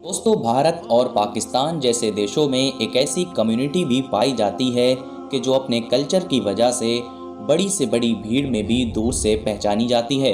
दोस्तों, भारत और पाकिस्तान जैसे देशों में एक ऐसी कम्युनिटी भी पाई जाती है कि जो अपने कल्चर की वजह से बड़ी भीड़ में भी दूर से पहचानी जाती है।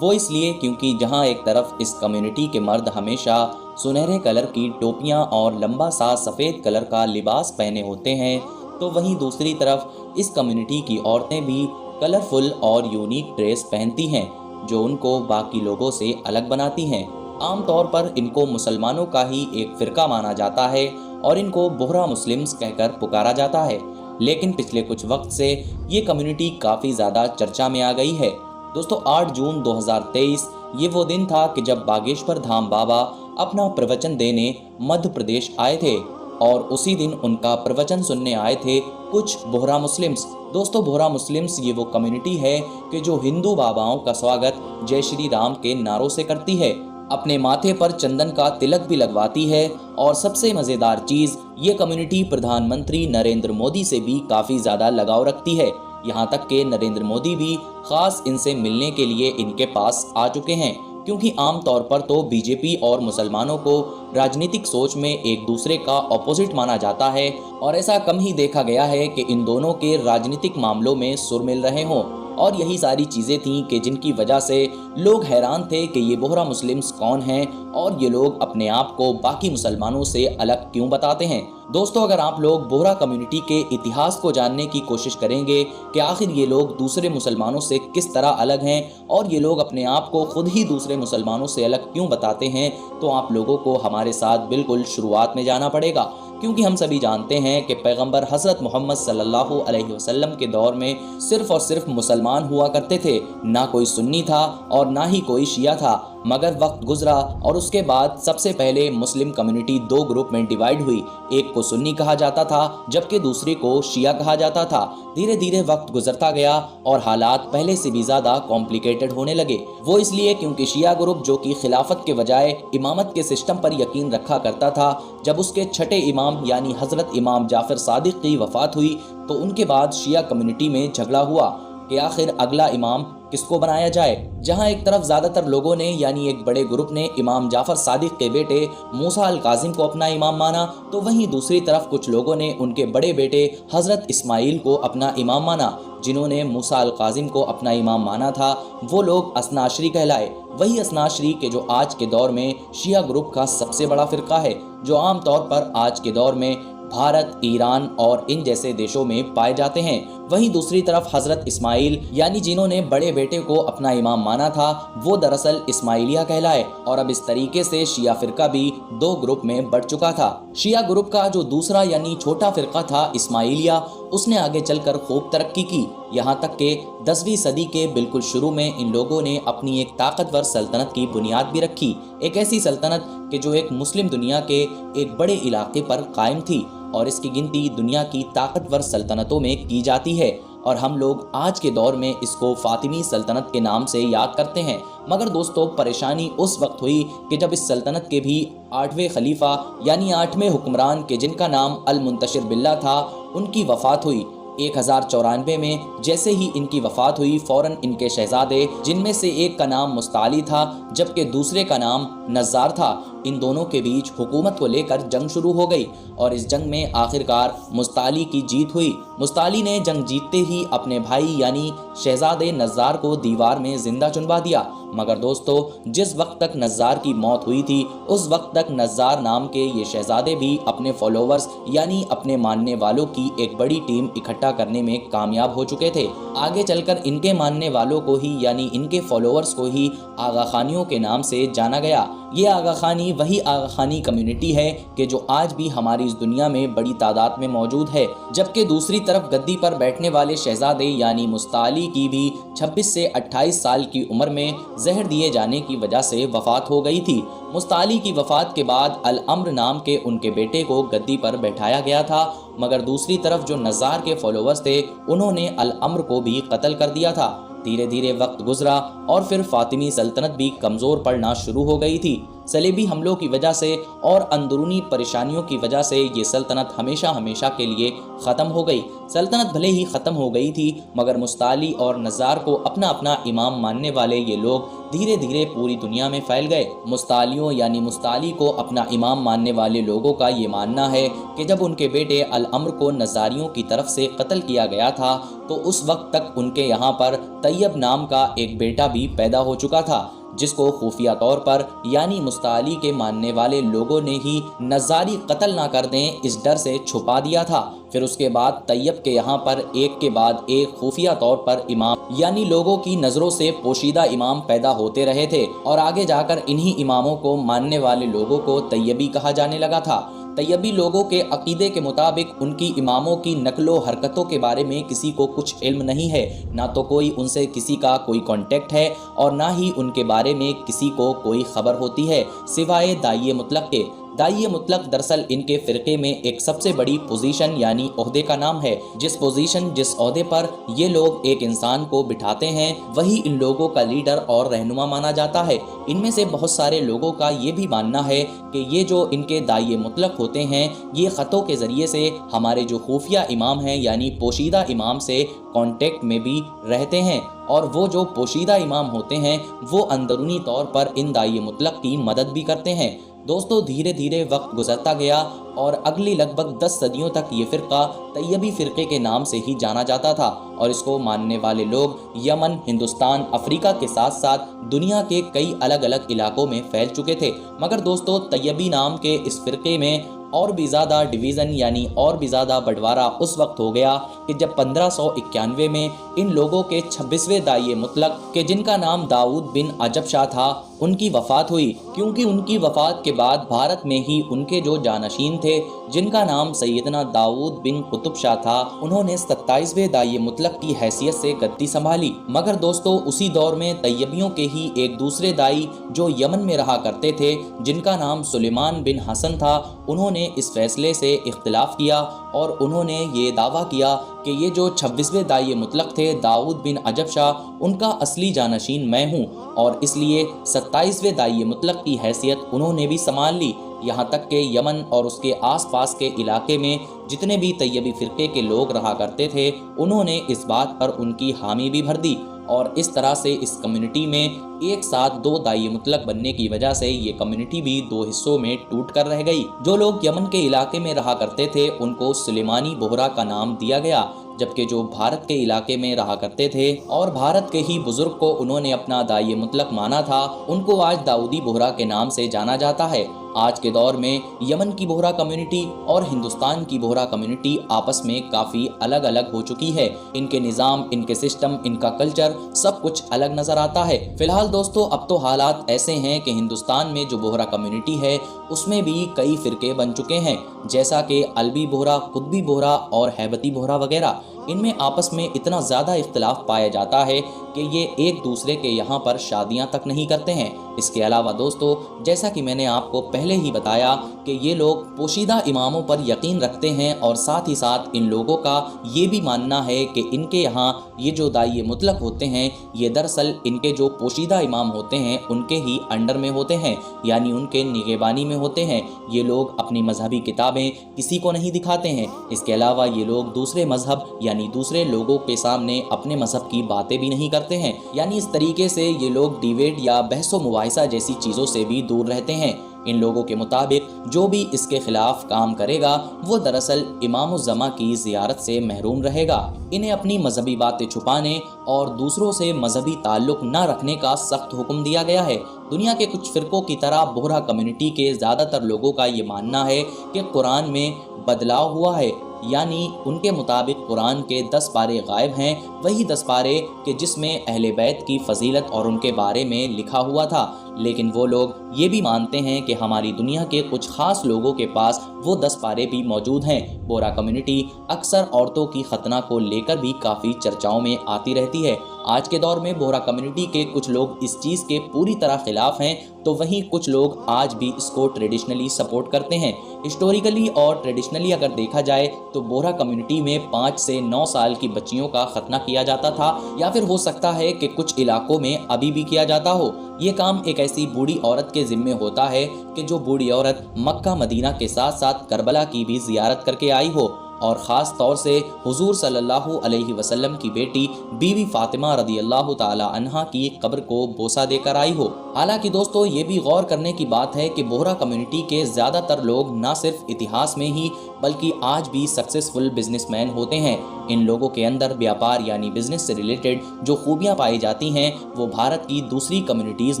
वो इसलिए क्योंकि जहाँ एक तरफ इस कम्युनिटी के मर्द हमेशा सुनहरे कलर की टोपियाँ और लंबा सा सफ़ेद कलर का लिबास पहने होते हैं, तो वहीं दूसरी तरफ इस कम्युनिटी की औरतें भी कलरफुल और यूनिक ड्रेस पहनती हैं, जो उनको बाकी लोगों से अलग बनाती हैं। आमतौर पर इनको मुसलमानों का ही एक फ़िरका माना जाता है और इनको बोहरा मुस्लिम्स कहकर पुकारा जाता है। लेकिन पिछले कुछ वक्त से ये कम्युनिटी काफ़ी ज़्यादा चर्चा में आ गई है। दोस्तों, 8 जून 2023 ये वो दिन था कि जब बागेश्वर धाम बाबा अपना प्रवचन देने मध्य प्रदेश आए थे और उसी दिन उनका प्रवचन सुनने आए थे कुछ बोहरा मुस्लिम्स। दोस्तों, बोहरा मुस्लिम्स ये वो कम्युनिटी है कि जो हिंदू बाबाओं का स्वागत जय श्री राम के नारों से करती है, अपने माथे पर चंदन का तिलक भी लगवाती है और सबसे मज़ेदार चीज़, ये कम्युनिटी प्रधानमंत्री नरेंद्र मोदी से भी काफ़ी ज़्यादा लगाव रखती है। यहाँ तक कि नरेंद्र मोदी भी ख़ास इनसे मिलने के लिए इनके पास आ चुके हैं, क्योंकि आम तौर पर तो बीजेपी और मुसलमानों को राजनीतिक सोच में एक दूसरे का ऑपोजिट माना जाता है और ऐसा कम ही देखा गया है कि इन दोनों के राजनीतिक मामलों में सुर मिल रहे हों। और यही सारी चीज़ें थीं कि जिनकी वजह से लोग हैरान थे कि ये बोहरा मुस्लिम्स कौन हैं और ये लोग अपने आप को बाकी मुसलमानों से अलग क्यों बताते हैं। दोस्तों, अगर आप लोग बोहरा कम्युनिटी के इतिहास को जानने की कोशिश करेंगे कि आखिर ये लोग दूसरे मुसलमानों से किस तरह अलग हैं और ये लोग अपने आप को खुद ही दूसरे मुसलमानों से अलग क्यों बताते हैं, तो आप लोगों को हमारे साथ बिल्कुल शुरुआत में जाना पड़ेगा, क्योंकि हम सभी जानते हैं कि पैगंबर हज़रत मोहम्मद सल्लल्लाहु अलैहि वसल्लम के दौर में सिर्फ़ और सिर्फ मुसलमान हुआ करते थे। ना कोई सुन्नी था और ना ही कोई शिया था। मगर वक्त गुजरा और उसके बाद सबसे पहले मुस्लिम कम्युनिटी 2 ग्रुप में डिवाइड हुई। एक को सुन्नी कहा जाता था, जबकि दूसरे को शिया कहा जाता था। धीरे धीरे वक्त गुजरता गया और हालात पहले से भी ज़्यादा कॉम्प्लिकेटेड होने लगे। वो इसलिए क्योंकि शिया ग्रुप, जो कि खिलाफत के बजाय इमामत के सिस्टम पर यकीन रखा करता था, जब उसके छठे इमाम यानी हज़रत इमाम जाफ़र सादिक की वफ़ात हुई, तो उनके बाद शिया कम्युनिटी में झगड़ा हुआ कि आखिर अगला इमाम किसको बनाया जाए। जहां एक तरफ ज़्यादातर लोगों ने यानी एक बड़े ग्रुप ने इमाम जाफ़र सादिक के बेटे मूसा अल काज़िम को अपना इमाम माना, तो वहीं दूसरी तरफ कुछ लोगों ने उनके बड़े बेटे हज़रत इस्माइल को अपना इमाम माना। जिन्होंने मूसा अल काज़िम को अपना इमाम माना था, वो लोग असनाशरी कहलाए। वही असनाशरी के जो आज के दौर में शिया ग्रुप का सबसे बड़ा फ़िरका है, जो आम तौर पर आज के दौर में भारत, ईरान और इन जैसे देशों में पाए जाते हैं। वहीं दूसरी तरफ हज़रत इस्माइल यानी जिन्होंने बड़े बेटे को अपना इमाम माना था, वो दरअसल इस्माइलिया कहलाए। और अब इस तरीके से शिया फ़िरका भी 2 ग्रुप में बढ़ चुका था। शिया ग्रुप का जो दूसरा यानी छोटा फ़िरका था इस्माइलिया, उसने आगे चलकर खूब तरक्की की। यहाँ तक कि 10वीं सदी के बिल्कुल शुरू में इन लोगों ने अपनी एक ताकतवर सल्तनत की बुनियाद भी रखी। एक ऐसी सल्तनत कि जो एक मुस्लिम दुनिया के एक बड़े इलाके पर कायम थी और इसकी गिनती दुनिया की ताकतवर सल्तनतों में की जाती है। और हम लोग आज के दौर में इसको फ़ातिमी सल्तनत के नाम से याद करते हैं। मगर दोस्तों, परेशानी उस वक्त हुई कि जब इस सल्तनत के भी 8वें खलीफा यानी 8वें हुक्मरान के जिनका नाम अल मुंतशिर बिल्ला था, उनकी वफ़ात हुई। 1094 में जैसे ही इनकी वफ़ात हुई, फ़ौरन इनके शहज़ादे, जिनमें से एक का नाम मुस्ताली था जबकि दूसरे का नाम नज़ार था, इन दोनों के बीच हुकूमत को लेकर जंग शुरू हो गई और इस जंग में आखिरकार मुस्ताली की जीत हुई। मुस्ताली ने जंग जीतते ही अपने भाई यानी शहज़ादे नज़ार को दीवार में ज़िंदा चुनवा दिया। मगर दोस्तों, जिस वक्त तक नज़ार की मौत हुई थी, उस वक्त तक नज़ार नाम के ये शहज़ादे भी अपने फॉलोवर्स यानी अपने मानने वालों की एक बड़ी टीम इकट्ठा करने में कामयाब हो चुके थे। आगे चलकर इनके मानने वालों को ही यानी इनके फॉलोवर्स को ही आगा खानियों के नाम से जाना गया। ये आगा खानी वही आगा खानी कम्युनिटी है कि जो आज भी हमारी इस दुनिया में बड़ी तादाद में मौजूद है। जबकि दूसरी तरफ गद्दी पर बैठने वाले शहज़ादे यानी मुस्ताली की भी 26 से 28 साल की उम्र में जहर दिए जाने की वजह से वफ़ात हो गई थी। मुस्ताली की वफ़ात के बाद अल अम्र नाम के उनके बेटे को गद्दी पर बैठाया गया था। मगर दूसरी तरफ जो नज़ार के फॉलोवर्स थे, उन्होंने अल अम्र को भी कत्ल कर दिया था। धीरे धीरे वक्त गुजरा और फिर फ़ातिमी सल्तनत भी कमज़ोर पड़ना शुरू हो गई थी। सलेबी हमलों की वजह से और अंदरूनी परेशानियों की वजह से ये सल्तनत हमेशा हमेशा के लिए ख़त्म हो गई। सल्तनत भले ही ख़त्म हो गई थी, मगर मुस्ताली और नज़ार को अपना अपना इमाम मानने वाले ये लोग धीरे धीरे पूरी दुनिया में फैल गए। मुस्तालियों यानी मुस्ताली को अपना इमाम मानने वाले लोगों का ये मानना है कि जब उनके बेटे अल अम्र को नज़ारियों की तरफ से कत्ल किया गया था तो उस वक्त तक उनके यहाँ पर तैयब नाम का एक बेटा भी पैदा हो चुका था, जिसको खुफिया तौर पर यानी मुस्ताली के मानने वाले लोगों ने ही नज़ारी कत्ल ना कर दें इस डर से छुपा दिया था। फिर उसके बाद तैयब के यहाँ पर एक के बाद एक खुफिया तौर पर इमाम यानी लोगों की नज़रों से पोशीदा इमाम पैदा होते रहे थे और आगे जाकर इन्हीं इमामों को मानने वाले लोगों को तैयबी कहा जाने लगा था। तैयबी लोगों के अकीदे के मुताबिक उनकी इमामों की नकलो हरकतों के बारे में किसी को कुछ इल्म नहीं है, ना तो कोई उनसे किसी का कोई कांटेक्ट है और ना ही उनके बारे में किसी को कोई खबर होती है सिवाय दाइये मुतलक के। दाइये मुतलक दरअसल इनके फ़िरक़े में एक सबसे बड़ी पोजीशन यानी ओहदे का नाम है। जिस पोजीशन जिस ओहदे पर ये लोग एक इंसान को बिठाते हैं वही इन लोगों का लीडर और रहनुमा माना जाता है। इनमें से बहुत सारे लोगों का ये भी मानना है कि ये जो इनके दाइये मुतलक होते हैं ये ख़तों के ज़रिए से हमारे जो खुफिया इमाम हैं यानी पोशीदा इमाम से कांटेक्ट में भी रहते हैं और वो जो पोशीदा इमाम होते हैं वो अंदरूनी तौर पर इन दाइये मुतलक की मदद भी करते हैं। दोस्तों, धीरे धीरे वक्त गुजरता गया और अगली लगभग 10 सदियों तक ये फ़िरका तैयबी फ़िरक़े के नाम से ही जाना जाता था और इसको मानने वाले लोग यमन, हिंदुस्तान, अफ्रीका के साथ साथ दुनिया के कई अलग अलग इलाकों में फैल चुके थे। मगर दोस्तों, तैयबी नाम के इस फ़िरक़े में और भी ज़्यादा डिवीज़न यानी और भी ज़्यादा बंटवारा उस वक्त हो गया कि जब 1591 में इन लोगों के 26वें दाइये मुतलक के जिनका नाम दाऊद बिन अजब शाह था उनकी वफ़ात हुई, क्योंकि उनकी वफ़ात के बाद भारत में ही उनके जो जानशीन थे जिनका नाम सैयदना दाऊद बिन कुतुब शाह था उन्होंने 27वें दाइये मुतलक की हैसियत से गद्दी संभाली। मगर दोस्तों, उसी दौर में तैयबियों के ही एक दूसरे दाई जो यमन में रहा करते थे जिनका नाम सुलेमान बिन हसन था, उन्होंने इस फैसले से इख्तिलाफ किया और उन्होंने ये दावा किया कि ये जो 26वें दाइये मुतलक थे दाऊद बिन अजब शाह उनका असली जानशीन मैं हूँ और इसलिए 27वें दाइये मुतलक की हैसियत उन्होंने भी संभाल ली। यहाँ तक कि यमन और उसके आसपास के इलाके में जितने भी तैयबी फ़िरक़े के लोग रहा करते थे उन्होंने इस बात पर उनकी हामी भी भर दी और इस तरह से इस कम्युनिटी में एक साथ 2 दाइये मुतलक बनने की वजह से ये कम्युनिटी भी 2 हिस्सों में टूट कर रह गई। जो लोग यमन के इलाके में रहा करते थे उनको सुलेमानी बोहरा का नाम दिया गया, जबकि जो भारत के इलाके में रहा करते थे और भारत के ही बुजुर्ग को उन्होंने अपना दाइये मुतलक माना था उनको आज दाऊदी बोहरा के नाम से जाना जाता है। आज के दौर में यमन की बोहरा कम्युनिटी और हिंदुस्तान की बोहरा कम्युनिटी आपस में काफ़ी अलग अलग हो चुकी है। इनके निज़ाम, इनके सिस्टम, इनका कल्चर सब कुछ अलग नज़र आता है। फिलहाल दोस्तों, अब तो हालात ऐसे हैं कि हिंदुस्तान में जो बोहरा कम्युनिटी है उसमें भी कई फ़िरक़े बन चुके हैं, जैसा कि अलवी बोहरा, कुतबी बोहरा और हैबती बोहरा वगैरह। इनमें आपस में इतना ज़्यादा इख्तिलाफ पाया जाता है कि ये एक दूसरे के यहाँ पर शादियाँ तक नहीं करते हैं। इसके अलावा दोस्तों, जैसा कि मैंने आपको पहले ही बताया कि ये लोग पोशीदा इमामों पर यकीन रखते हैं और साथ ही साथ इन लोगों का ये भी मानना है कि इनके यहाँ ये जो दाइये मुतलक होते हैं ये दरअसल इनके जो पोशीदा इमाम होते हैं उनके ही अंडर में होते हैं, यानी उनके निगहबानी में होते हैं। ये लोग अपनी मजहबी किताबें किसी को नहीं दिखाते हैं। इसके अलावा ये लोग दूसरे मजहब यानी दूसरे लोगों के सामने अपने मजहब की बातें भी नहीं करते हैं। यानी इस तरीके से ये लोग डिबेट या बहसो मुबाहिसा जैसी चीज़ों से भी दूर रहते हैं। इन लोगों के मुताबिक जो भी इसके खिलाफ काम करेगा वो दरअसल इमाम ज़मा की ज़ियारत से महरूम रहेगा। इन्हें अपनी मजहबी बातें छुपाने और दूसरों से मजहबी ताल्लुक़ न रखने का सख्त हुक्म दिया गया है। दुनिया के कुछ फ़िरक़ों की तरह बोहरा कम्युनिटी के ज़्यादातर लोगों का ये मानना है कि कुरान में बदलाव हुआ है, यानी उनके मुताबिक कुरान के 10 पारे गायब हैं, वही 10 पारे कि जिसमें अहले बैत की फजीलत और उनके बारे में लिखा हुआ था। लेकिन वो लोग ये भी मानते हैं कि हमारी दुनिया के कुछ ख़ास लोगों के पास वो 10 पारे भी मौजूद हैं। बोहरा कम्युनिटी अक्सर औरतों की खतना को लेकर भी काफ़ी चर्चाओं में आती रहती है। आज के दौर में बोहरा कम्युनिटी के कुछ लोग इस चीज़ के पूरी तरह ख़िलाफ़ हैं, तो वहीं कुछ लोग आज भी इसको ट्रेडिशनली सपोर्ट करते हैं। हिस्टोरिकली और ट्रेडिशनली अगर देखा जाए तो बोहरा कम्युनिटी में 5 से 9 साल की बच्चियों का खतना किया जाता था, या फिर हो सकता है कि कुछ इलाकों में अभी भी किया जाता हो। ये काम एक ऐसी बूढ़ी औरत के जिम्मे होता है कि जो बूढ़ी औरत मक्का मदीना के साथ साथ करबला की भी जियारत करके आई हो, और ख़ास तौर से हुजूर सल्लल्लाहु अलैहि वसल्लम की बेटी बीवी फातिमा रदियल्लाहु ताला अन्हा की कब्र को बोसा देकर आई हो। हालांकि दोस्तों, ये भी गौर करने की बात है कि बोहरा कम्युनिटी के ज़्यादातर लोग ना सिर्फ इतिहास में ही बल्कि आज भी सक्सेसफुल बिजनेसमैन होते हैं। इन लोगों के अंदर व्यापार यानी बिजनेस से रिलेटेड जो खूबियाँ पाई जाती हैं वो भारत की दूसरी कम्युनिटीज़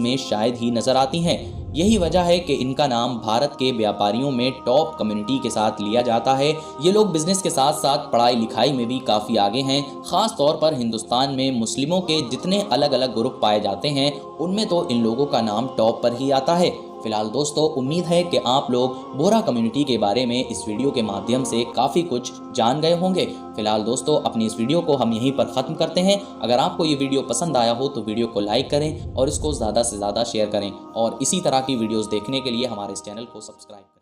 में शायद ही नज़र आती हैं। यही वजह है कि इनका नाम भारत के व्यापारियों में टॉप कम्युनिटी के साथ लिया जाता है। ये लोग बिजनेस के साथ साथ पढ़ाई लिखाई में भी काफ़ी आगे हैं। ख़ास तौर पर हिंदुस्तान में मुस्लिमों के जितने अलग अलग ग्रुप पाए जाते हैं उनमें तो इन लोगों का नाम टॉप पर ही आता है। फिलहाल दोस्तों, उम्मीद है कि आप लोग बोहरा कम्युनिटी के बारे में इस वीडियो के माध्यम से काफ़ी कुछ जान गए होंगे। फिलहाल दोस्तों, अपनी इस वीडियो को हम यहीं पर ख़त्म करते हैं। अगर आपको ये वीडियो पसंद आया हो तो वीडियो को लाइक करें और इसको ज़्यादा से ज़्यादा शेयर करें, और इसी तरह की वीडियोज़ देखने के लिए हमारे इस चैनल को सब्सक्राइब करें।